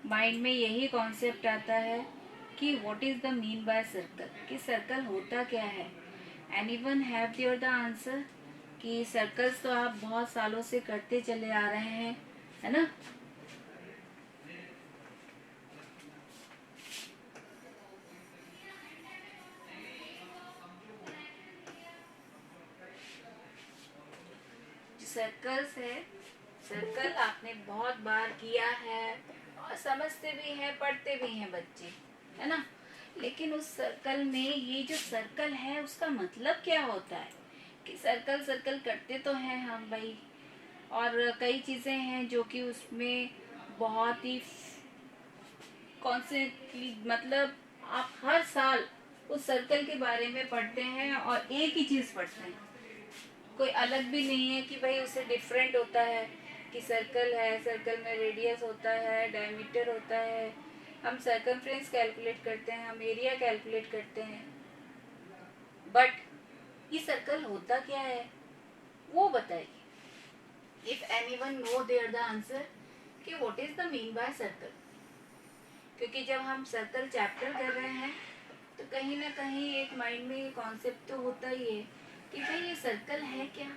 Mind में यही concept आता है कि what is the mean by circle, कि सर्कल होता क्या है। Anyone have your the answer, कि सर्कल्स तो आप बहुत सालों से करते चले आ रहे हैं, है ना। सर्कल्स है, सर्कल आपने बहुत बार किया है और समझते भी हैं, पढ़ते भी हैं बच्चे, है ना। लेकिन उस सर्कल में ये जो सर्कल है उसका मतलब क्या होता है, कि सर्कल सर्कल करते तो हैं हम भाई, और कई चीज़ें हैं जो कि उसमें बहुत ही कॉन्सेंटली, मतलब आप हर साल उस सर्कल के बारे में पढ़ते हैं और एक ही चीज़ पढ़ते हैं, कोई अलग भी नहीं है कि भाई उससे डिफरेंट होता है, कि सर्कल है, सर्कल में रेडियस होता है, डायमीटर होता है, हम सर्कमफ्रेंस कैलकुलेट करते हैं, हम एरिया कैलकुलेट करते हैं, बट ये सर्कल होता क्या है वो बताइए। If anyone know there the answer कि what is the mean by circle, क्योंकि जब हम सर्कल चैप्टर कर रहे हैं तो कहीं ना कहीं एक माइंड में ये कॉन्सेप्ट तो होता ही है कि भाई ये सर्कल है क्या।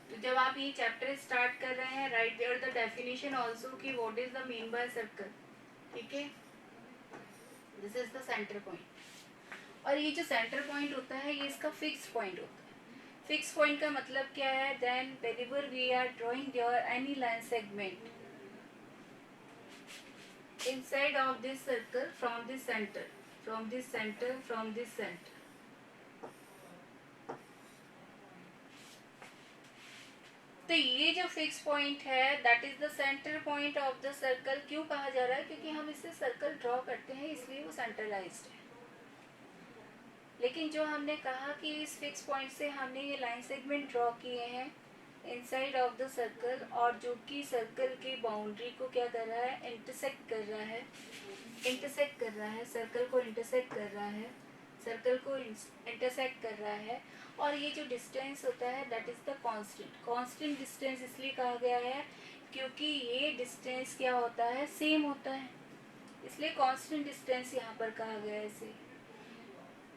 तो जब आप ये चैप्टर स्टार्ट कर रहे हैं, right there the definition also कि what is the mean by circle, ठीक है। This is the centre point, और ये जो सेंटर पॉइंट होता है ये इसका फिक्स पॉइंट होता है। फिक्स पॉइंट का मतलब क्या है, then whenever we are drawing your any line segment inside of this circle from this center, from this center, from this center, तो ये जो फिक्स पॉइंट है that is the centre point of the circle. क्यों कहा जा रहा है, क्योंकि हम इससे सर्कल ड्रॉ करते हैं इसलिए वो सेंट्रलाइज्ड है। लेकिन जो हमने कहा कि इस फिक्स पॉइंट से हमने ये लाइन सेगमेंट ड्रॉ किए हैं इनसाइड ऑफ द सर्कल, और जो कि सर्कल की बाउंड्री को क्या कर रहा है, इंटरसेक्ट कर रहा है, इंटरसेक्ट कर रहा है, सर्कल को इंटरसेक्ट कर रहा है, सर्कल को इंटरसेक्ट कर रहा है। और ये जो डिस्टेंस होता है that is the constant. Constant distance इसलिए कहा गया है क्योंकि ये डिस्टेंस क्या होता है, सेम होता है, इसलिए कांस्टेंट डिस्टेंस यहाँ पर कहा गया है इसे।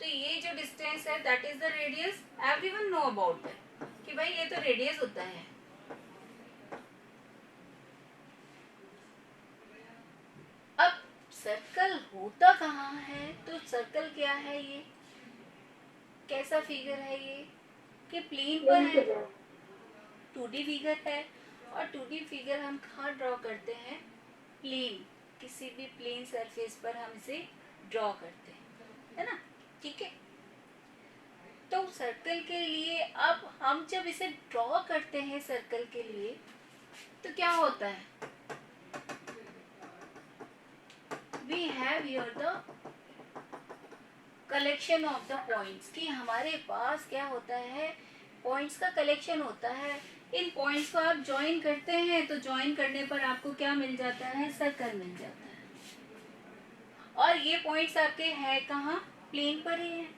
तो ये जो डिस्टेंस है that is the radius, everyone know about that कि भाई ये तो रेडियस होता है। अब सर्कल होता कहाँ है, तो सर्कल क्या है, ये कैसा फिगर है, ये कि प्लेन पर है, 2D फिगर है। और 2D फिगर हम कहाँ ड्रॉ करते हैं, प्लेन, किसी भी प्लेन सरफेस पर हम इसे ड्रॉ करते हैं, है ना, ठीक है। तो सर्कल के लिए अब हम जब इसे ड्रॉ करते हैं सर्कल के लिए तो क्या होता है, we have here the collection of the points, कि हमारे पास क्या होता है, पॉइंट्स का कलेक्शन होता है। इन पॉइंट्स को आप ज्वाइन करते हैं तो ज्वाइन करने पर आपको क्या मिल जाता है, सर्कल मिल जाता है। और ये पॉइंट्स आपके हैं कहाँ, प्लेन पर ही है,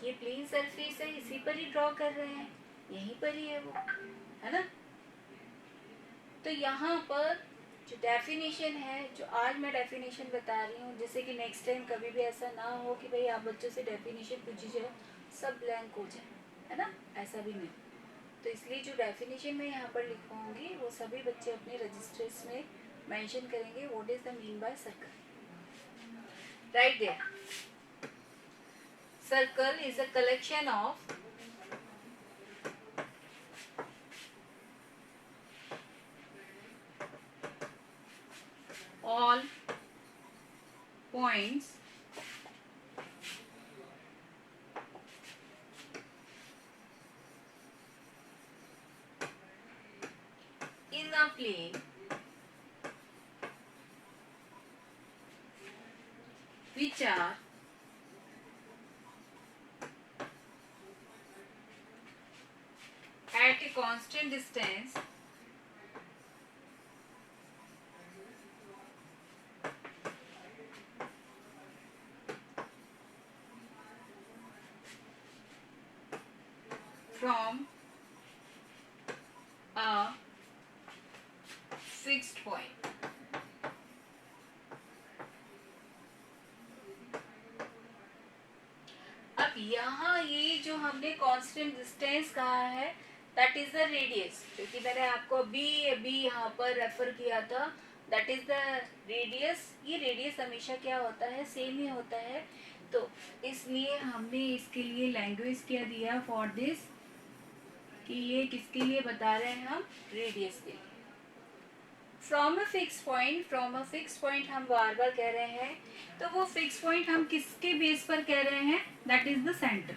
ये प्लेन सरफेस है, इसी पर ही ड्रॉ कर रहे हैं, यहीं पर ही है वो, है ना। तो यहाँ पर जो डेफिनेशन है, जो आज मैं डेफिनेशन बता रही हूँ, जैसे कि नेक्स्ट टाइम कभी भी ऐसा ना हो कि भाई आप बच्चों से डेफिनेशन पूछी जाए सब ब्लैंक हो जाए, है ना, ऐसा भी नहीं। तो इसलिए जो डेफिनेशन मैं यहाँ पर लिखवाऊंगी वो सभी बच्चे अपने रजिस्टर्स में मेंशन करेंगे, what is the mean by circle, right there. Circle is a collection of all points in a plane which are at a constant distance from a fixed point. अब यहाँ ये जो हमने कांस्टेंट डिस्टेंस कहा है that is the radius, क्योंकि मैंने आपको बी यहाँ पर रेफर किया था, दैट इज द रेडियस। ये रेडियस हमेशा क्या होता है, सेम ही होता है। तो इसलिए हमने इसके लिए लैंग्वेज क्या दिया फॉर दिस, कि ये किसके लिए बता रहे हैं हम, रेडियस के लिए। From a fix point, from a fix point हम बार बार कह रहे हैं, तो वो फिक्स पॉइंट हम किसके बेस पर कह रहे हैं, दैट इज द सेंटर,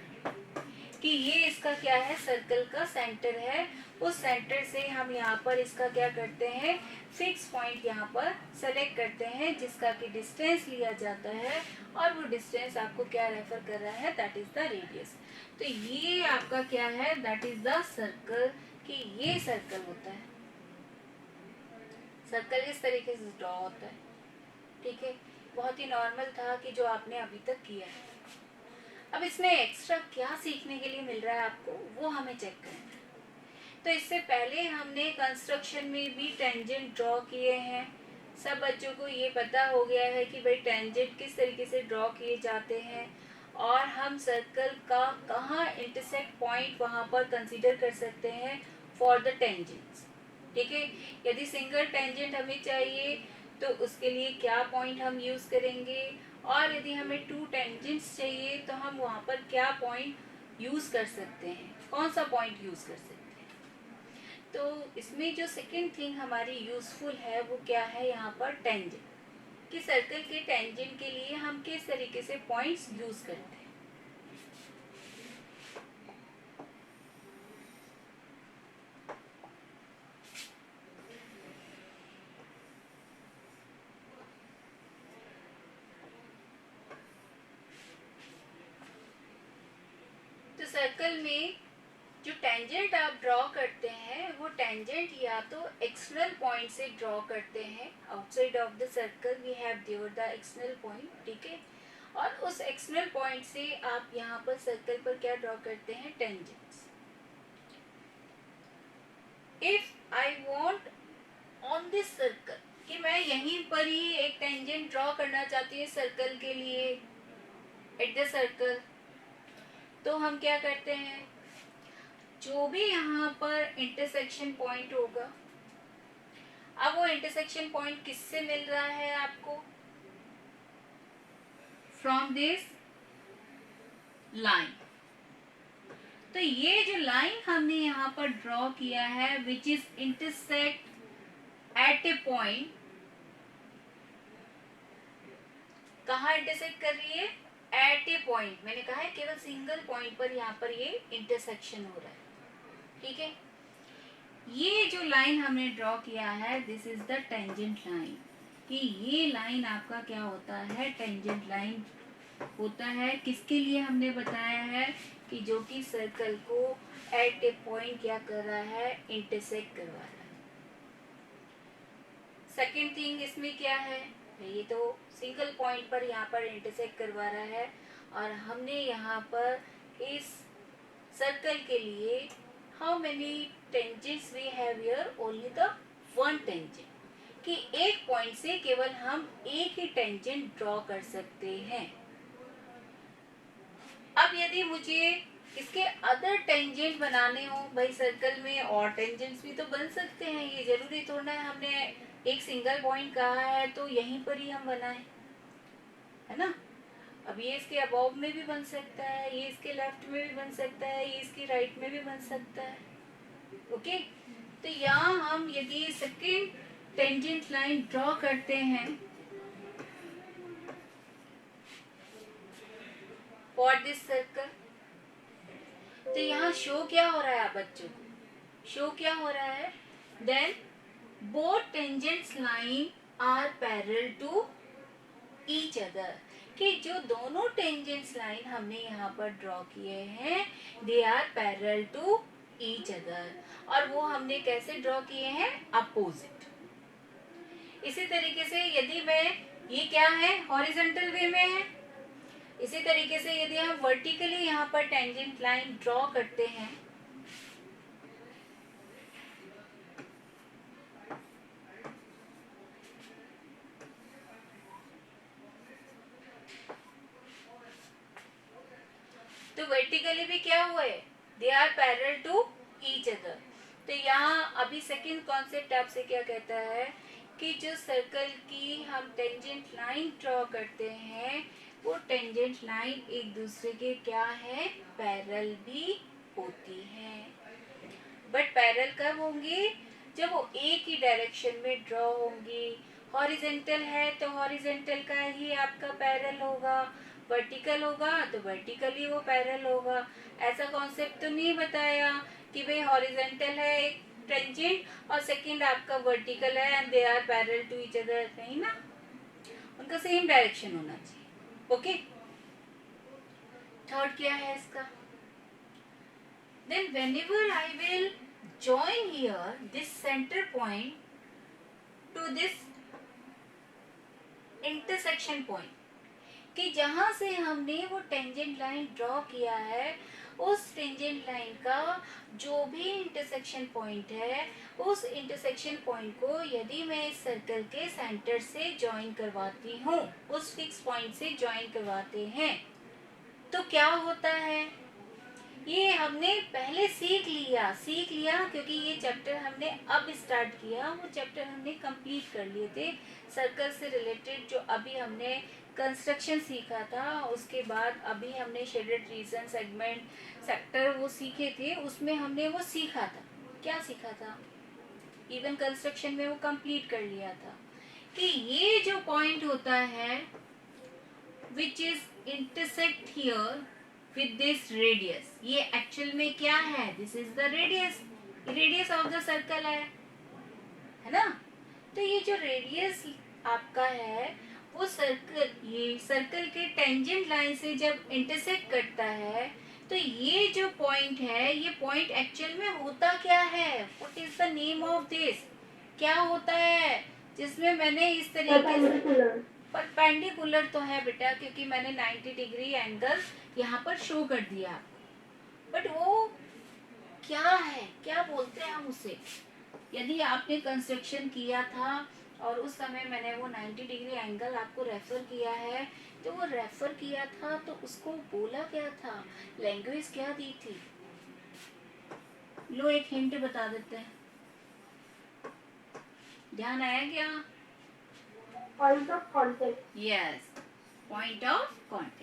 कि ये इसका क्या है, सर्कल का सेंटर है। उस सेंटर से हम यहाँ पर इसका क्या करते हैं, फिक्स पॉइंट यहाँ पर सेलेक्ट करते हैं, जिसका कि डिस्टेंस लिया जाता है, और वो डिस्टेंस आपको क्या रेफर कर रहा है, दैट इज द रेडियस। तो ये आपका क्या है, दैट इज द सर्कल, कि ये सर्कल होता है। सर्कल इस तरीके से ड्रॉ होता है, ठीक है। बहुत ही नॉर्मल था कि जो आपने अभी तक किया है। अब इसमें एक्स्ट्रा क्या सीखने के लिए मिल रहा है आपको, वो हमें चेक करना है। तो इससे पहले हमने कंस्ट्रक्शन में भी टेंजेंट ड्रॉ किए हैं। सब बच्चों को ये पता हो गया है कि भाई टेंजेंट किस तरीके से ड्रॉ किए जाते हैं, और हम सर्कल का कहाँ इंटरसेक्ट पॉइंट वहाँ पर कंसीडर कर सकते हैं फॉर द टेंजेंट्स, ठीक है। यदि सिंगल टेंजेंट हमें चाहिए तो उसके लिए क्या पॉइंट हम यूज़ करेंगे, और यदि हमें टू टेंजेंट्स चाहिए तो हम वहाँ पर क्या पॉइंट यूज़ कर सकते हैं, कौन सा पॉइंट यूज़ कर सकते हैं। तो इसमें जो सेकंड थिंग हमारी यूज़फुल है वो क्या है, यहाँ पर टेंजेंट, कि सर्कल के टेंजेंट के लिए हम किस तरीके से पॉइंट्स यूज़ करते हैं। तो सर्कल में जो टेंजेंट आप ड्रॉ करते हैं, वो टेंजेंट या तो एक्सटर्नल पॉइंट से ड्रॉ करते हैं, outside of the circle we have there the external point, ठीक है। और उस एक्सटर्नल पॉइंट से आप यहाँ पर सर्कल पर क्या ड्रॉ करते हैं, tangents. If I want on this circle, कि मैं यहीं पर ही एक टेंजेंट ड्रॉ करना चाहती हूँ सर्कल के लिए, एट द सर्कल, तो हम क्या करते हैं, जो भी यहाँ पर इंटरसेक्शन पॉइंट होगा, अब वो इंटरसेक्शन पॉइंट किससे मिल रहा है आपको, फ्रॉम दिस लाइन। तो ये जो लाइन हमने यहाँ पर ड्रॉ किया है, which is intersect at a point, कहाँ इंटरसेक्ट कर रही है, एट ए पॉइंट। मैंने कहा है केवल सिंगल पॉइंट पर यहाँ पर ये इंटरसेक्शन हो रहा है, ठीक है। ये जो लाइन हमने ड्रॉ किया है, this is the tangent line, कि ये लाइन आपका क्या होता है, टेंजेंट लाइन होता है। किसके लिए हमने बताया है, कि जो कि सर्कल को एट ए पॉइंट क्या कर रहा है, इंटरसेक्ट करवा रहा है। सेकेंड थिंग इसमें क्या है, ये तो सिंगल पॉइंट पर यहाँ पर इंटरसेक्ट करवा रहा है, और हमने यहाँ पर इस सर्कल के लिए how many tangents we have here, only the one tangent, कि एक पॉइंट से केवल हम एक ही टेंजेंट ड्रॉ कर सकते हैं। अब यदि मुझे इसके अदर टेंजेंट बनाने हो, भाई सर्कल में और टेंजेंट्स भी तो बन सकते हैं, ये जरूरी थोड़ा है हमने एक सिंगल पॉइंट कहा है तो यहीं पर ही हम बनाएं, है ना। अब ये इसके अबव में भी बन सकता है, ये इसके लेफ्ट में भी बन सकता है, ये इसकी राइट में भी बन सकता है, ओके। तो यहाँ हम यदि सेकेंड टेंजेंट लाइन ड्रॉ करते हैं फॉर दिस सर्कल, तो यहाँ शो क्या हो रहा है आप बच्चों को, शो क्या हो रहा है, then both tangents line are parallel to each other, कि जो दोनों टेंजेंट्स लाइन हमने यहाँ पर ड्रॉ किए हैं, they are parallel to each other, और वो हमने कैसे ड्रॉ किए हैं, अपोजिट। इसी तरीके से यदि मैं, ये क्या है, हॉरिजॉन्टल वे में है, इसी तरीके से यदि हम वर्टिकली यहाँ पर टेंजेंट लाइन ड्रॉ करते हैं, तो वर्टिकली भी क्या हुआ है, they are parallel to each other. तो यहाँ अभी सेकंड कॉन्सेप्ट आपसे क्या कहता है कि जो सर्कल की हम टेंजेंट लाइन ड्रॉ करते हैं वो टेंजेंट लाइन एक दूसरे के क्या है, पैरेलल भी होती है। बट पैरेलल कब होंगी, जब वो एक ही डायरेक्शन में ड्रॉ होंगी। हॉरिजेंटल है तो हॉरिजेंटल का ही आपका पैरेलल होगा, वर्टिकल होगा तो वर्टिकली वो पैरेलल होगा। ऐसा कॉन्सेप्ट तो नहीं बताया कि भाई हॉरिजेंटल है एक टेंजेंट और सेकंड आपका वर्टिकल है and they are parallel to each other, नहीं ना, उनका सेम डायरेक्शन होना चाहिए। ओके, थर्ड क्या है इसका, then whenever I will join here this center point to this intersection point, कि जहां से हमने वो टेंजेंट लाइन ड्रॉ किया है उस टेंजेंट लाइन का जो भी इंटरसेक्शन पॉइंट है उस इंटरसेक्शन पॉइंट को यदि मैं इस सर्कल के सेंटर से ज्वाइन करवाती हूँ, उस फिक्स पॉइंट से ज्वाइन करवाते हैं, तो क्या होता है, ये हमने पहले सीख लिया क्योंकि ये चैप्टर हमने अब स्टार्ट किया, वो चैप्टर हमने कंप्लीट कर लिए थे। सर्कल से रिलेटेड जो अभी हमने कंस्ट्रक्शन सीखा था, उसके बाद अभी हमने शेडेड रीजन, सेगमेंट, सेक्टर वो सीखे थे, उसमें हमने वो सीखा था, क्या सीखा था, इवन कंस्ट्रक्शन में वो कंप्लीट कर लिया था कि ये जो पॉइंट होता है which is intersect here with this radius, ये एक्चुअल में क्या है, this is the radius of the circle है ना। तो ये जो रेडियस आपका है वो सर्कल, ये सर्कल के टेंजेंट लाइन से जब इंटरसेक्ट करता है तो ये जो पॉइंट है, ये पॉइंट एक्चुअल में होता क्या है, what is the name of this, क्या होता है जिसमें मैंने इस तरीके से परपेंडिकुलर तो है बेटा, क्योंकि मैंने 90 डिग्री एंगल यहाँ पर शो कर दिया आपको, बट वो क्या है, क्या बोलते हैं हम उसे, यदि आपने कंस्ट्रक्शन किया था और उस समय मैंने वो 90 डिग्री एंगल आपको रेफर किया है, तो वो रेफर किया था तो उसको बोला क्या था, लैंग्वेज क्या दी थी, लो एक हिंट बता देते हैं, ध्यान आया क्या, point of contact. Yes, point of contact,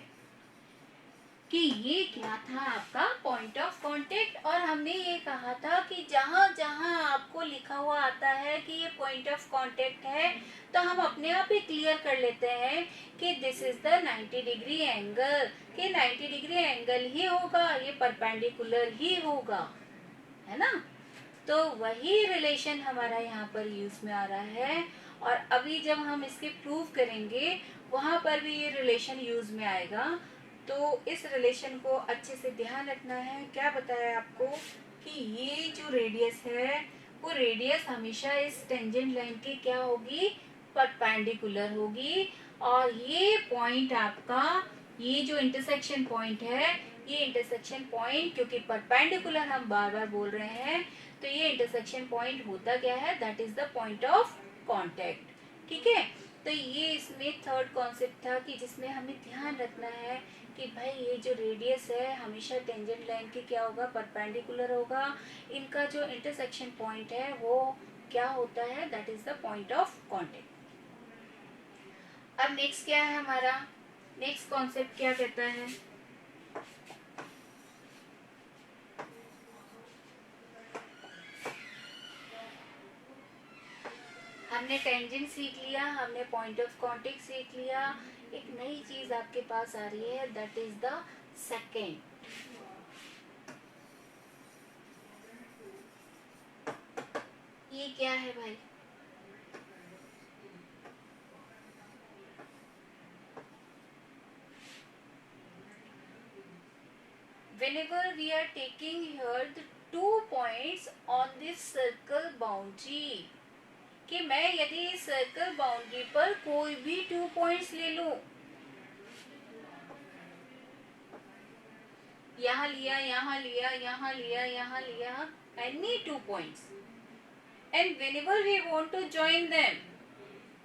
कि ये क्या था आपका पॉइंट ऑफ कांटेक्ट। और हमने ये कहा था कि जहां जहां आपको लिखा हुआ आता है कि ये पॉइंट ऑफ कांटेक्ट है तो हम अपने आप ही क्लियर कर लेते हैं कि this is the 90 degree angle, कि 90 डिग्री एंगल ही होगा, ये परपेंडिकुलर ही होगा, है ना। तो वही रिलेशन हमारा यहाँ पर यूज में आ रहा है और अभी जब हम इसके प्रूव करेंगे वहां पर भी ये रिलेशन यूज में आएगा। तो इस रिलेशन को अच्छे से ध्यान रखना है। क्या बताया आपको कि ये जो रेडियस है वो रेडियस हमेशा इस टेंजेंट लाइन की क्या होगी, परपेंडिकुलर होगी, और ये पॉइंट आपका, ये जो इंटरसेक्शन पॉइंट है, ये इंटरसेक्शन पॉइंट क्योंकि परपेंडिकुलर हम बार बार बोल रहे हैं तो ये इंटरसेक्शन पॉइंट होता क्या है, that is the point of contact, ठीक है। तो ये इसमें थर्ड कॉन्सेप्ट था कि जिसमें हमें ध्यान रखना है कि भाई ये जो रेडियस है हमेशा टेंजेंट लाइन के क्या होगा, परपेंडिकुलर होगा, इनका जो इंटरसेक्शन पॉइंट है वो क्या होता है, that is the point of contact. अब नेक्स्ट क्या है हमारा, नेक्स्ट कॉन्सेप्ट क्या कहता है, हमने टेंजेंट सीख लिया, हमने पॉइंट ऑफ कांटेक्ट सीख लिया, एक नई चीज आपके पास आ रही है, दैट इज द सेकेंड। ये क्या है भाई, whenever we are taking here the 2 points on this circle boundary, कि मैं यदि इस सर्कल बाउंड्री पर कोई भी 2 पॉइंट्स ले लूं, यहाँ लिया, यहाँ लिया, यहाँ लिया, यहाँ लिया, any 2 points, and whenever we want to join them,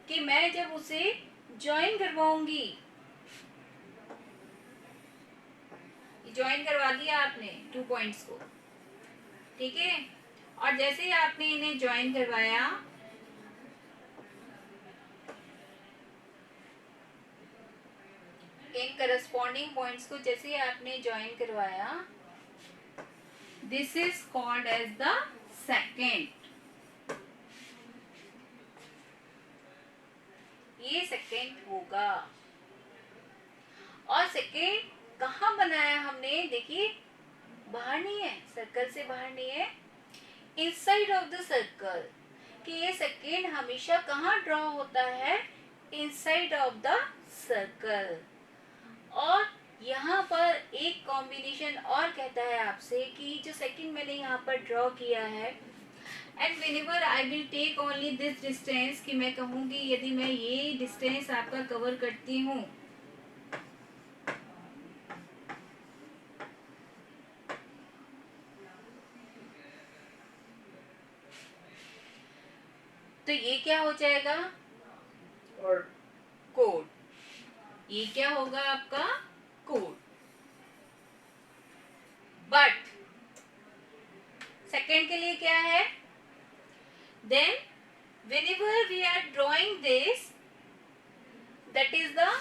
कि मैं जब उसे ज्वाइन करवाऊंगी, ज्वाइन करवा दिया आपने 2 पॉइंट्स को, ठीक है। और जैसे ही आपने इन्हें ज्वाइन करवाया, इन करस्पॉन्डिंग पॉइंट्स को जैसे ही आपने ज्वाइन करवाया, this is called as the secant. ये सेकेंड होगा। और सेकेंड कहाँ बनाया हमने, देखिए बाहर नहीं है, सर्कल से बाहर नहीं है, इनसाइड ऑफ द सर्कल। कि ये सेकेंड हमेशा कहाँ ड्रॉ होता है, इनसाइड ऑफ द सर्कल। और यहाँ पर एक कॉम्बिनेशन और कहता है आपसे कि जो सेकेंड मैंने यहाँ पर ड्रॉ किया है, and whenever I will take only this distance, कि मैं कहूँगी यदि मैं ये डिस्टेंस आपका कवर करती हूँ, तो ये क्या हो जाएगा, कोड। ये क्या होगा आपका, कोड। बट सेकेंड के लिए क्या है, then whenever we are drawing this, that is the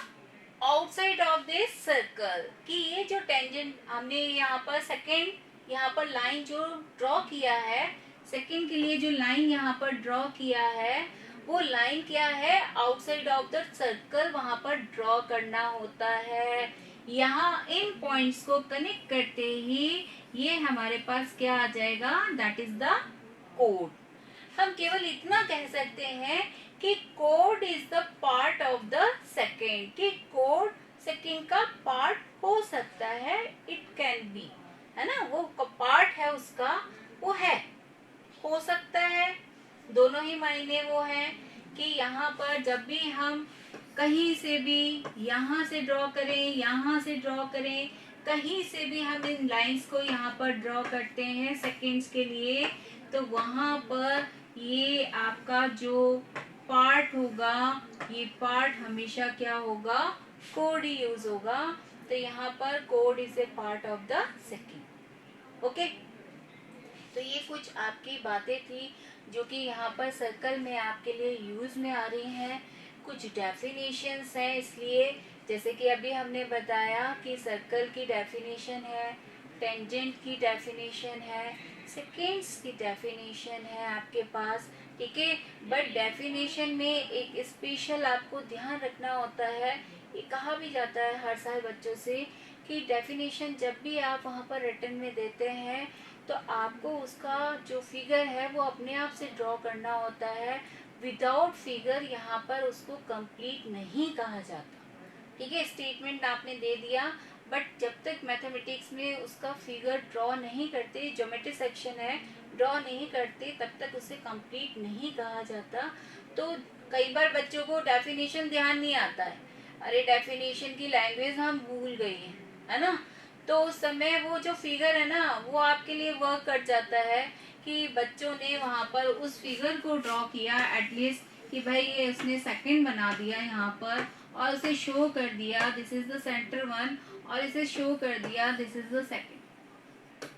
outside of this circle, कि ये जो टेंजेंट हमने यहाँ पर सेकेंड यहाँ पर लाइन जो ड्रॉ किया है, सेकेंड के लिए जो लाइन यहाँ पर ड्रॉ किया है, वो लाइन क्या है, आउटसाइड ऑफ द सर्कल वहां पर ड्रॉ करना होता है। यहाँ इन पॉइंट्स को कनेक्ट करते ही ये हमारे पास क्या आ जाएगा, दैट इज द कोड। हम केवल इतना कह सकते हैं कि code is the part of the second, कि कोड सेकेंड का पार्ट हो सकता है, इट कैन बी, है ना, वो पार्ट है उसका, वो है, हो सकता है, दोनों ही मायने वो है। कि यहाँ पर जब भी हम कहीं से भी यहाँ से ड्रॉ करें, यहाँ से ड्रॉ करें, कहीं से भी हम इन लाइंस को यहाँ पर ड्रॉ करते हैं सेकेंड्स के लिए, तो वहाँ पर ये आपका जो पार्ट होगा, ये पार्ट हमेशा क्या होगा, कोड ही यूज होगा। तो यहाँ पर code is a part of the second. Okay, तो ये कुछ आपकी बातें थी जो कि यहाँ पर सर्कल में आपके लिए यूज में आ रही हैं। कुछ डेफिनेशंस हैं, इसलिए जैसे कि अभी हमने बताया कि सर्कल की डेफिनेशन है, टेंजेंट की डेफिनेशन है, सेकेंड्स की डेफिनेशन है आपके पास, ठीक है। बट डेफिनेशन में एक स्पेशल आपको ध्यान रखना होता है, ये कहा भी जाता है हर साल बच्चों से कि डेफिनेशन जब भी आप वहाँ पर रिटन में देते हैं तो आपको उसका जो फिगर है वो अपने आप से ड्रॉ करना होता है। विदाउट फिगर यहाँ पर उसको कंप्लीट नहीं कहा जाता, ठीक है। स्टेटमेंट आपने दे दिया, बट जब तक मैथमेटिक्स में उसका फिगर ड्रॉ नहीं करते, ज्योमेट्री सेक्शन है, ड्रॉ नहीं करते, तब तक उसे कंप्लीट नहीं कहा जाता। तो कई बार बच्चों को डेफिनेशन ध्यान नहीं आता है, अरे डेफिनेशन की लैंग्वेज हम भूल गई है ना, तो उस समय वो जो फिगर है ना वो आपके लिए वर्क कर जाता है कि बच्चों ने वहाँ पर उस फिगर को ड्रॉ किया एटलीस्ट, कि भाई ये उसने सेकंड बना दिया यहाँ पर और उसे शो कर दिया this is the centre one, और इसे शो कर दिया दिस इज द सेकंड।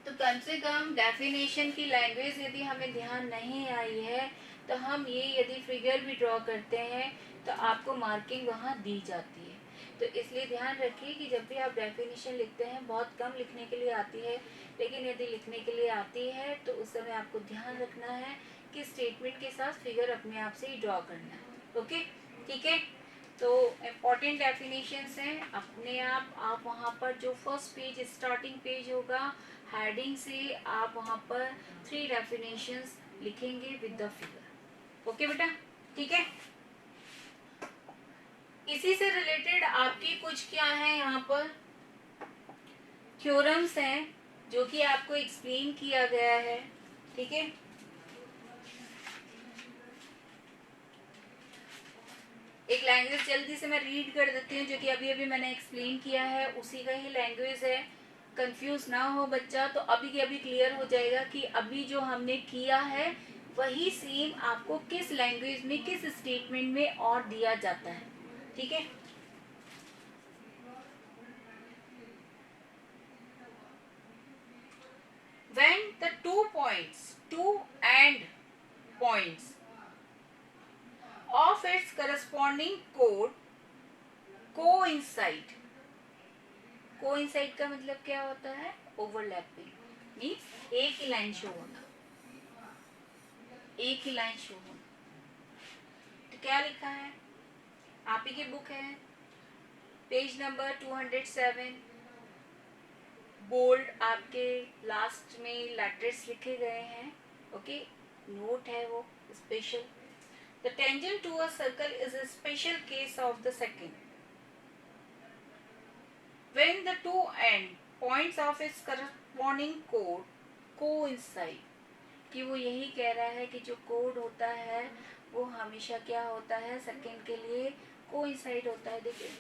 तो कम से कम डेफिनेशन की लैंग्वेज यदि हमें ध्यान नहीं आई है तो हम ये यदि फिगर भी ड्रॉ करते हैं तो आपको मार्किंग वहाँ दी जाती है। तो इसलिए ध्यान रखिए कि जब भी आप डेफिनेशन लिखते हैं, बहुत कम लिखने के लिए आती है, लेकिन यदि लिखने के लिए आती है तो उस समय आपको ध्यान रखना है कि स्टेटमेंट के साथ फिगर अपने आप से ही ड्रॉ करना है। ओके, ठीक है। तो इम्पॉर्टेंट डेफिनेशंस हैं, अपने आप वहाँ पर जो फर्स्ट पेज स्टार्टिंग पेज होगा, हेडिंग से आप वहाँ पर 3 डेफिनेशंस लिखेंगे विद द फिगर। ओके बेटा, ठीक है। इसी से रिलेटेड आपकी कुछ क्या है यहाँ पर थ्योरम्स हैं जो कि आपको एक्सप्लेन किया गया है, ठीक है। एक लैंग्वेज जल्दी से मैं रीड कर देती हूँ जो कि अभी अभी मैंने एक्सप्लेन किया है, उसी का ही लैंग्वेज है, कंफ्यूज ना हो बच्चा। तो अभी के अभी क्लियर हो जाएगा कि अभी जो हमने किया है वही सेम आपको किस लैंग्वेज में किस स्टेटमेंट में और दिया जाता है, ठीक है। And points of its corresponding code coincide. Coincide का मतलब क्या होता है? ओवरलैपिंग, मीन्स एक ही लाइन शो होना, एक ही लाइन शो होना। तो क्या लिखा है? आप ही की बुक है, पेज नंबर 207, बोल्ड आपके लास्ट में लेटर्स लिखे गए हैं, ओके, नोट है वो special. The tangent to a circle is a special case of the secant when the two end points of its corresponding chord coincide। कि वो यही कह रहा है कि जो कोड होता है वो हमेशा क्या होता है? सेकंड के लिए कोइंसाइड होता है। देखिए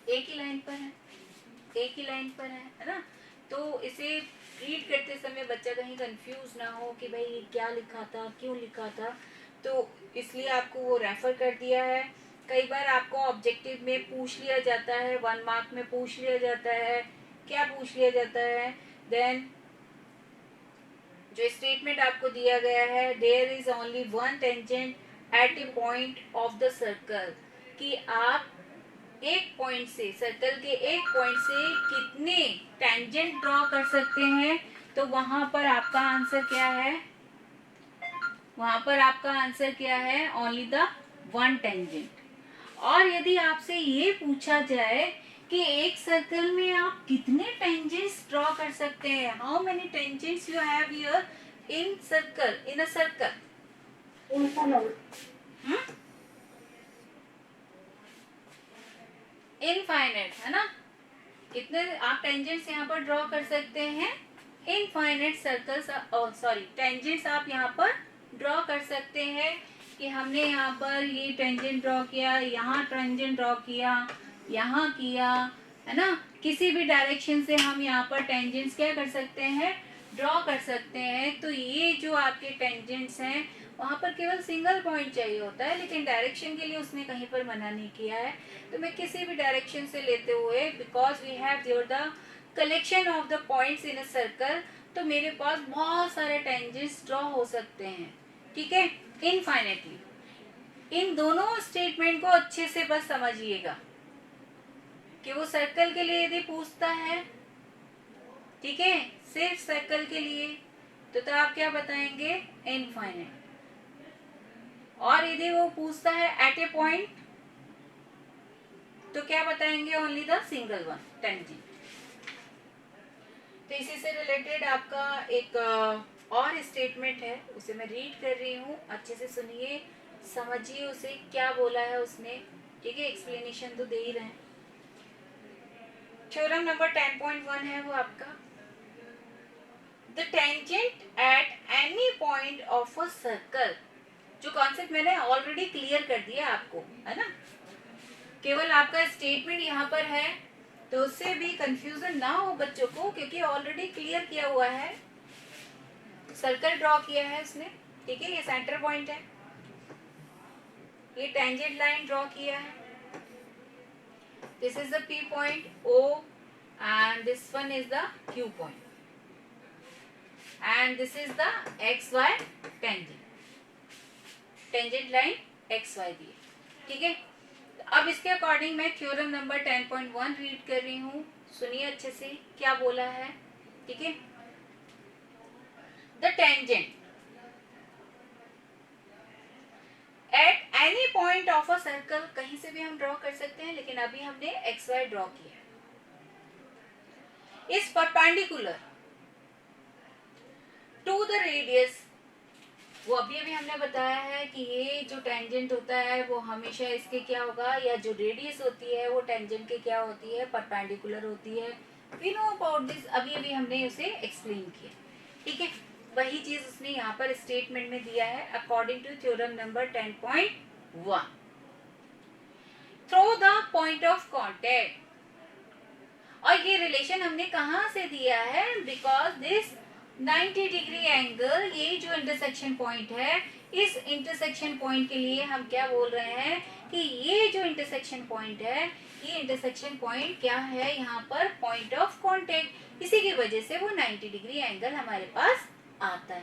एक ही लाइन पर है, एक ही लाइन पर है ना। तो इसे रीड करते समय बच्चा कहीं कंफ्यूज ना हो कि भाई ये क्या लिखा था, क्यों लिखा था, तो इसलिए आपको वो रेफर कर दिया है। कई बार आपको ऑब्जेक्टिव में पूछ लिया जाता है, 1 मार्क में पूछ लिया जाता है। क्या पूछ लिया जाता है? देन जो स्टेटमेंट आपको दिया गया है, there is only one tangent at a point of the circle, कि आप एक पॉइंट से, सर्कल के एक पॉइंट से कितने टेंजेंट ड्रॉ कर सकते हैं। तो वहां पर आपका आंसर क्या है? वहां पर आपका आंसर क्या है? Only the one tangent. और यदि आपसे ये पूछा जाए कि एक सर्कल में आप कितने टेंजेंट्स ड्रॉ कर सकते हैं, how many tangents you have here in circle, in a circle? Infinite, है ना। कितने आप टेंजेंट्स यहाँ पर ड्रॉ कर सकते हैं? इनफाइनाइट सर्कल्स, सॉरी टेंजेंट्स आप यहाँ पर ड्रॉ कर सकते हैं। कि हमने यहाँ पर ये टेंजेंट ड्रॉ किया, यहाँ टेंजेंट ड्रॉ किया, यहाँ किया, है ना। किसी भी डायरेक्शन से हम यहाँ पर टेंजेंट्स क्या कर सकते हैं? ड्रॉ कर सकते हैं। तो ये जो आपके टेंजेंट्स हैं वहां पर केवल सिंगल पॉइंट चाहिए होता है, लेकिन डायरेक्शन के लिए उसने कहीं पर मना नहीं किया है। तो मैं किसी भी डायरेक्शन से लेते हुए, because we have there the collection of the points in a circle, तो मेरे पास बहुत सारे टेंजेंट्स ड्रॉ हो सकते हैं, ठीक है, इनफाइनेटली। इन दोनों स्टेटमेंट को अच्छे से बस समझिएगा कि वो सर्कल के लिए यदि पूछता है, ठीक है, सिर्फ सर्कल के लिए, तो आप क्या बताएंगे? इनफाइनाइट। और यदि वो पूछता है एट ए पॉइंट, तो क्या बताएंगे? Only the single one tangent. तो इसी से रिलेटेड आपका एक और स्टेटमेंट है, उसे मैं रीड कर रही हूँ, अच्छे से सुनिए, समझिए उसे क्या बोला है उसने, ठीक है। एक्सप्लेनेशन तो दे ही रहे हैं। थ्योरम नंबर 10.1 है वो आपका, the tangent at any point of a circle. जो कॉन्सेप्ट मैंने ऑलरेडी क्लियर कर दिया आपको, है ना। केवल आपका स्टेटमेंट यहाँ पर है, तो उससे भी कंफ्यूजन ना हो बच्चों को, क्योंकि ऑलरेडी क्लियर किया हुआ है। सर्कल ड्रॉ किया है उसने, ठीक है, ये सेंटर पॉइंट है, ये टेंजेंट लाइन ड्रॉ किया है, this is the P point O, and this one is the Q point, and this is the X Y tangent, tangent line X Y दी, ठीक है। अब इसके अकॉर्डिंग मैं थ्योरम नंबर 10.1 रीड कर रही हूँ, सुनिए अच्छे से क्या बोला है, ठीक है। The tangent at any point of a circle, कहीं से भी हम ड्रॉ कर सकते हैं, लेकिन अभी हमने एक्स वाई ड्रॉ किया, is perpendicular to the radius. वो अभी हमने बताया है कि ये जो टेंजेंट होता है वो हमेशा इसके क्या होगा, या जो रेडियस होती है वो टेंजेंट के क्या होती है? परपेंडिकुलर होती है। वी नो अबाउट दिस, अभी हमने उसे एक्सप्लेन किया, ठीक है। वही चीज उसने यहाँ पर स्टेटमेंट में दिया है, according to theorem number 10.1, through the point of contact. और ये रिलेशन हमने कहाँ से दिया है? बिकॉज दिस 90 डिग्री एंगल, ये जो इंटरसेक्शन पॉइंट है, इस इंटरसेक्शन पॉइंट के लिए हम क्या बोल रहे हैं कि ये जो इंटरसेक्शन पॉइंट है, ये इंटरसेक्शन पॉइंट क्या है? यहाँ पर पॉइंट ऑफ कांटेक्ट, इसी की वजह से वो 90 डिग्री एंगल हमारे पास आता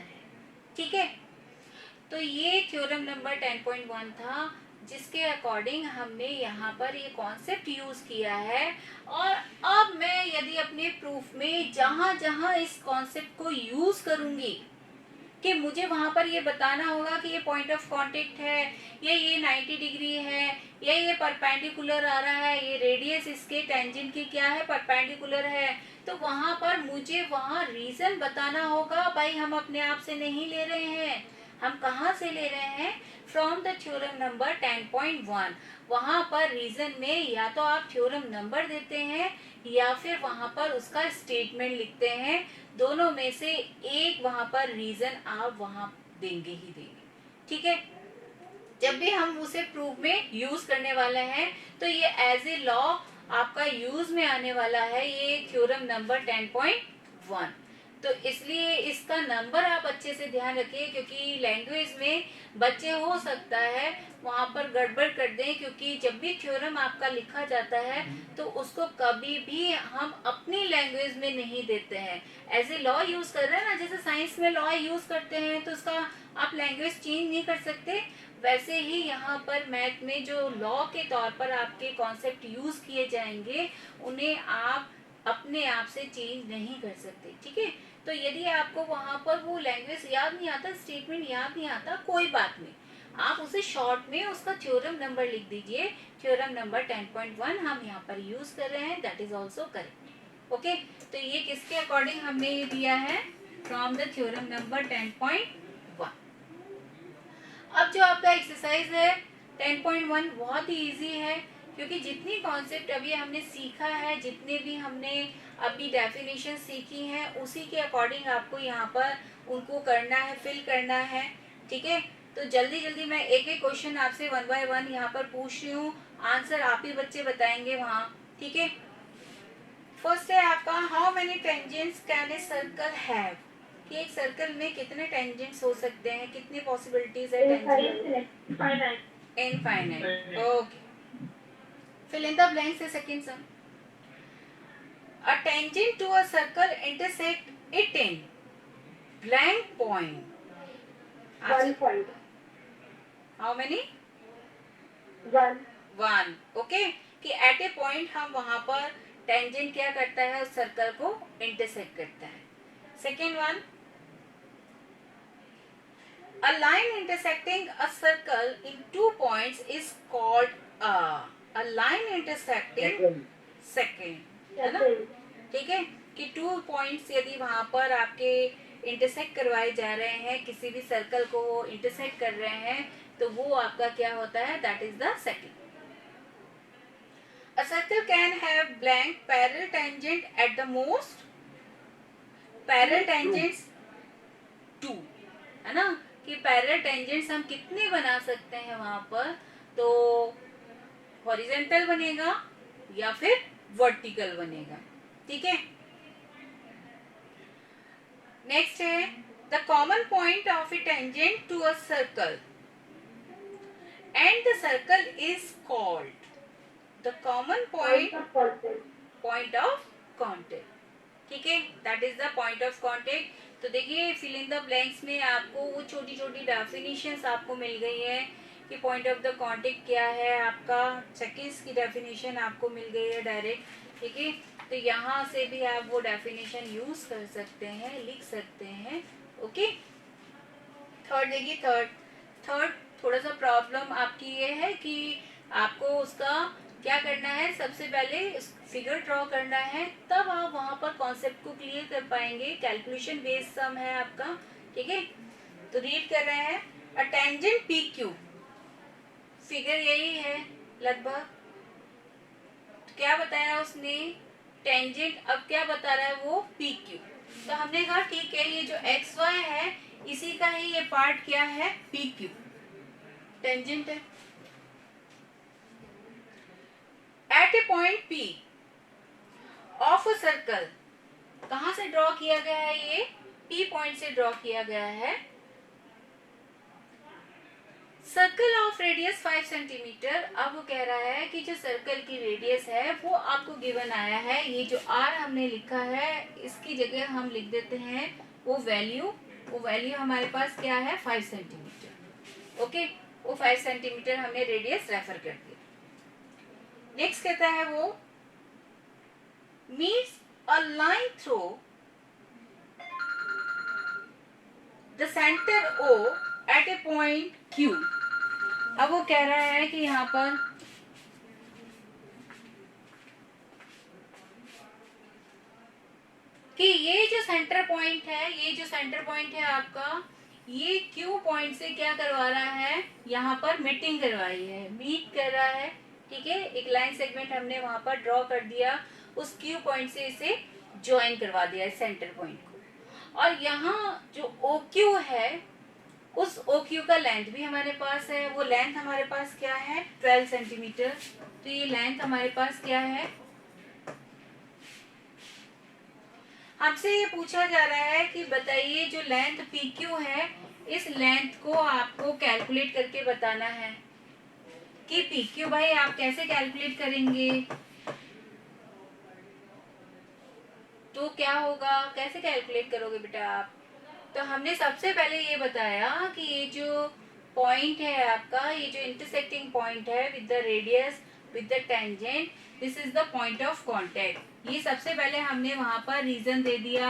ये थ्योरम नंबर 10.1 था, जिसके अकॉर्डिंग हमने यहाँ पर ये कॉन्सेप्ट यूज किया है। और अब मैं यदि अपने प्रूफ में जहां जहां इस कॉन्सेप्ट को यूज करूंगी कि मुझे वहां पर ये बताना होगा कि ये पॉइंट ऑफ कांटेक्ट है, ये 90 डिग्री है, या ये परपेंडिकुलर आ रहा है, ये रेडियस इसके टेंजेंट की क्या है, परपेंडिकुलर है, तो वहां पर मुझे वहां रीजन बताना होगा। भाई हम अपने आप से नहीं ले रहे हैं, हम कहाँ से ले रहे हैं, फ्रॉम द थ्योरम नंबर 10.1। वहां पर रीजन में या तो आप थ्योरम नंबर देते हैं या फिर वहां पर उसका स्टेटमेंट लिखते हैं, दोनों में से एक वहां पर रीजन आप वहां देंगे ही देंगे। ठीक है, जब भी हम उसे प्रूफ में यूज करने वाले हैं तो ये एज ए लॉ आपका यूज में आने वाला है, ये थ्योरम नंबर 10.1। तो इसलिए इसका नंबर आप अच्छे से ध्यान रखिए, क्योंकि लैंग्वेज में बच्चे हो सकता है वहां पर गड़बड़ कर दें, क्योंकि जब भी थ्योरम आपका लिखा जाता है तो उसको कभी भी हम अपनी लैंग्वेज में नहीं देते हैं, एज ए लॉ यूज कर रहे हैं ना। जैसे साइंस में लॉ यूज करते हैं तो उसका आप लैंग्वेज चेंज नहीं कर सकते, वैसे ही यहाँ पर मैथ में जो लॉ के तौर पर आपके कॉन्सेप्ट यूज किए जाएंगे उन्हें आप अपने आप से चेंज नहीं कर सकते। ठीक है, तो यदि आपको वहां पर वो लैंग्वेज याद नहीं आता, स्टेटमेंट याद नहीं आता, कोई बात नहीं, आप उसे शॉर्ट में उसका थ्योरम नंबर लिख दीजिए। थ्योरम नंबर 10.1 हम यहाँ पर यूज कर रहे हैं, that is also correct. Okay, तो ये किसके अकॉर्डिंग हमने ये दिया है, फ्रॉम द थ्योरम नंबर 10.1। अब जो आपका एक्सरसाइज है 10.1 बहुत ही इजी है, क्योंकि जितनी कॉन्सेप्ट अभी हमने सीखा है, जितने भी हमने अभी डेफिनेशन सीखी हैं, उसी के अकॉर्डिंग आपको यहाँ पर उनको करना है, फिल करना है। ठीक है, तो जल्दी जल्दी मैं एक एक क्वेश्चन आपसे 1 बाय 1 यहाँ पर पूछ रही हूँ, आंसर आप ही बच्चे बताएंगे वहाँ। ठीक है, फर्स्ट है आपका, how many tangents can a circle have, कि एक सर्कल में कितने टेंजेंट्स हो सकते हैं, कितनी पॉसिबिलिटीज है tangent, infinite. Okay, fill in the blanks से second some, a tangent to a circle intersect it in blank point, 1 point, how many, 1। Okay, कि एट ए पॉइंट हम वहां पर टेंजेंट क्या करता है, उस सर्कल को इंटरसेक्ट करता है। Second one, a line intersecting a circle in 2 points is called a line intersecting second, है ना। ठीक है, कि 2 पॉइंट्स यदि वहां पर आपके इंटरसेक्ट करवाए जा रहे हैं, किसी भी सर्कल को वो इंटरसेक्ट कर रहे हैं, तो वो आपका क्या होता है, that is the second. A circle can have blank parallel tangent at the most, parallel tangents 2, है ना, कि पैरेलल टेंजेंट्स हम कितने बना सकते हैं वहां पर, तो हॉरिजॉन्टल बनेगा या फिर वर्टिकल बनेगा। ठीक है, नेक्स्ट है, the common point of a tangent to a circle and the circle is called the common point of contact. ठीक है, that is the point of contact. तो देखिए, फिल इन द ब्लैंक्स में आपको वो छोटी छोटी डेफिनेशंस आपको मिल गई है कि पॉइंट ऑफ द कॉन्टेक्ट क्या है, आपका सेकेंड्स की डेफिनेशन आपको मिल गई है डायरेक्ट। ठीक है, तो यहाँ से भी आप वो डेफिनेशन यूज कर सकते हैं, लिख सकते हैं। ओके, थर्ड देखिए, थर्ड थोड़ा सा प्रॉब्लम आपकी ये है कि आपको उसका क्या करना है, सबसे पहले फिगर ड्रॉ करना है, तब आप वहां पर कॉन्सेप्ट को क्लियर कर पाएंगे। कैलकुलेशन बेस्ड सम है आपका। ठीक है, तो रीड कर रहे हैं, a tangent P Q, figure यही है लगभग। तो क्या बताया उसने, टेंजेंट, अब क्या बता रहा है वो, पी क्यू। तो हमने कहा ठीक है, ये जो एक्स वाई है इसी का ही ये पार्ट क्या है, पी क्यू, टेंजेंट है। At a point P of a circle, कहां से ड्रॉ किया गया है, ये पी पॉइंट से ड्रॉ किया गया है। सर्कल ऑफ रेडियस 5 सेंटीमीटर, अब वो कह रहा है कि जो सर्कल की रेडियस है वो आपको गिवन आया है, ये जो आर हमने लिखा है इसकी जगह हम लिख देते हैं वो वैल्यू हमारे पास क्या है, 5 सेंटीमीटर। ओके, वो 5 सेंटीमीटर हमने रेडियस रेफर कर दिया। नेक्स्ट कहता है वो meets a line through the centre O at a point Q। अब वो कह रहा है कि यहाँ पर कि ये जो सेंटर पॉइंट है, ये जो सेंटर पॉइंट है आपका, ये Q पॉइंट से क्या करवा रहा है, यहाँ पर मीटिंग करवाई है, मीट कर रहा है। ठीक है, एक लाइन सेगमेंट हमने वहां पर ड्रॉ कर दिया, उस Q पॉइंट से इसे ज्वाइन करवा दिया इस सेंटर पॉइंट को। और यहाँ जो OQ है, उस OQ का लेंथ भी हमारे पास है। वो लेंथ हमारे पास क्या है, 12 सेंटीमीटर। तो ये लेंथ हमारे पास क्या है, हमसे ये पूछा जा रहा है कि बताइए जो लेंथ PQ है, इस लेंथ को आपको कैलकुलेट करके बताना है कि PQ भाई आप कैसे कैलकुलेट करेंगे। तो क्या होगा, कैसे कैलकुलेट करोगे बेटा आप। तो हमने सबसे पहले ये बताया कि ये जो पॉइंट है आपका, ये जो इंटरसेक्टिंग पॉइंट है with the radius with the tangent, this is the point of contact. ये सबसे पहले हमने वहां पर रीजन दे दिया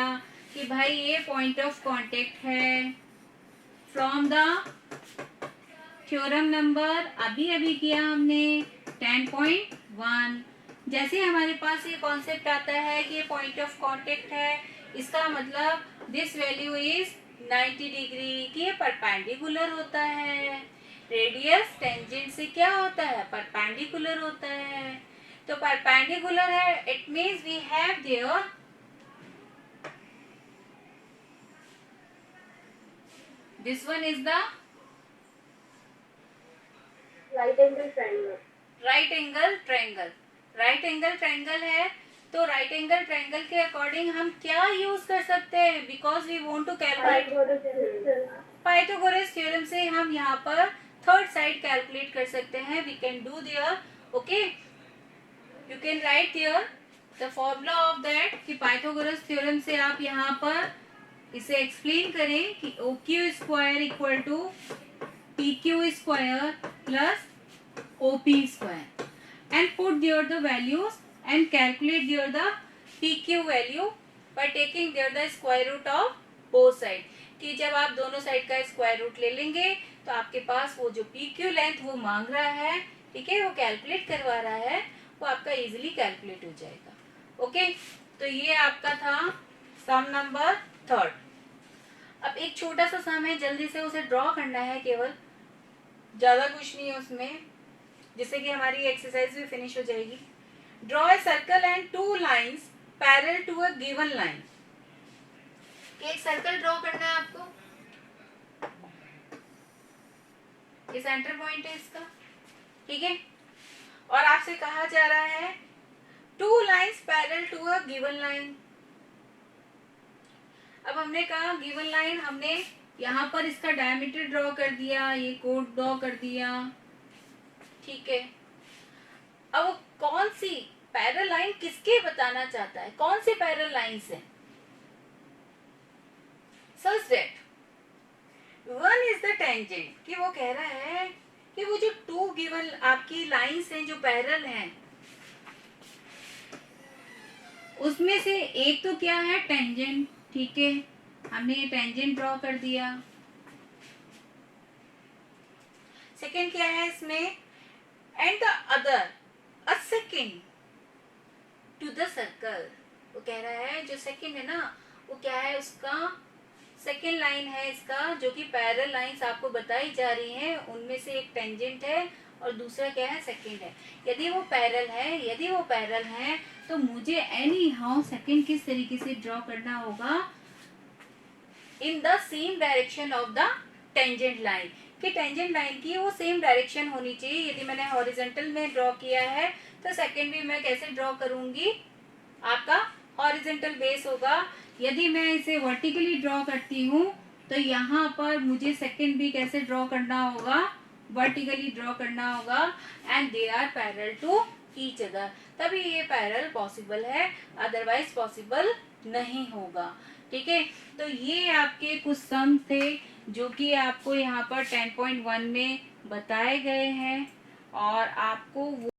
कि भाई ये पॉइंट ऑफ कांटेक्ट है फ्रॉम द थ्योरम नंबर अभी अभी किया हमने 10.1। जैसे हमारे पास ये कॉन्सेप्ट आता है कि ये पॉइंट ऑफ कांटेक्ट है, इसका मतलब दिस वैल्यू इज 90 डिग्री, कि ये परपेंडिकुलर होता है। रेडियस टेंजेंट से क्या होता है, परपेंडिकुलर होता है। तो परपेंडिकुलर है, it means we have there this one is the right angle triangle. Right angle triangle, right angle triangle है। तो राइट एंगल ट्रायंगल के अकॉर्डिंग हम क्या यूज कर सकते हैं, because we want to calculate Pythagoras theorem से हम यहाँ पर थर्ड साइड कैलकुलेट कर सकते हैं। We can do there, okay, you can write there the formula of that कि पाइथागोरस थ्योरम से आप यहाँ पर इसे एक्सप्लेन करें कि OQ square equal to PQ square plus OP square, and put there the values and calculate there the PQ value by taking there the square root of both side। कि जब आप दोनों साइड का square root ले लेंगे तो आपके पास वो जो PQ लेंथ वो मांग रहा है, ठीक है, वो कैलकुलेट करवा रहा है, वो आपका इजीली कैलकुलेट हो जाएगा। ओके, तो ये आपका था सम नंबर 3। अब एक छोटा सा सम है, जल्दी से उसे ड्रॉ करना है, केवल ज्यादा कुछ नहीं है उसमें, जिससे कि हमारी एक्सरसाइज भी फिनिश हो जाएगी। Draw a circle and 2 lines parallel to a given line. एक सर्कल ड्रॉ करना है आपको, ये सेंटर पॉइंट है इसका, ठीक है, और आपसे कहा जा रहा है 2 lines parallel to a given line. अब हमने कहा गिवन लाइन, हमने यहाँ पर इसका डायमीटर ड्रॉ कर दिया, ये कोड ड्रॉ कर दिया, ठीक है। अब वो कौन सी पैरेलल लाइन किसके बताना चाहता है, कौन सी पैरेलल लाइन है, such that one is the tangent, कि वो कह रहा है कि वो जो 2 गिवन आपकी लाइंस हैं जो पैरेलल हैं, उसमें से एक तो क्या है, टेंजेंट, ठीक है, हमने ये टेंजेंट ड्रॉ कर दिया। सेकंड क्या है इसमें, and the other a secant to the circle. वो कह रहा है जो सेकंड है ना, वो क्या है, उसका सेकंड लाइन है इसका, जो कि पैरेलल लाइंस आपको बताई जा रही हैं, उनमें से एक टेंजेंट है और दूसरा क्या है, सेकंड है। यदि वो पैरेलल है तो मुझे एनी हाउ सेकंड किस तरीके से ड्रॉ करना होगा, in the same direction of the tangent line, कि टेंजेंट लाइन की वो सेम डायरेक्शन होनी चाहिए। यदि मैंने हॉरिजॉन्टल में ड्रॉ किया है तो सेकंड भी मैं कैसे ड्रॉ करूंगी, आपका हॉरिजॉन्टल बेस होगा। यदि मैं इसे वर्टिकली ड्रॉ करती हूँ तो यहाँ पर मुझे सेकंड भी कैसे ड्रॉ करना होगा, वर्टिकली ड्रॉ करना होगा, and they are parallel to each other, तभी ये पैरेलल पॉसिबल है, अदरवाइज पॉसिबल नहीं होगा, ठीक है। तो ये आपके कुछ सम थे जो कि आपको यहाँ पर 10.1 में बताए गए हैं और आपको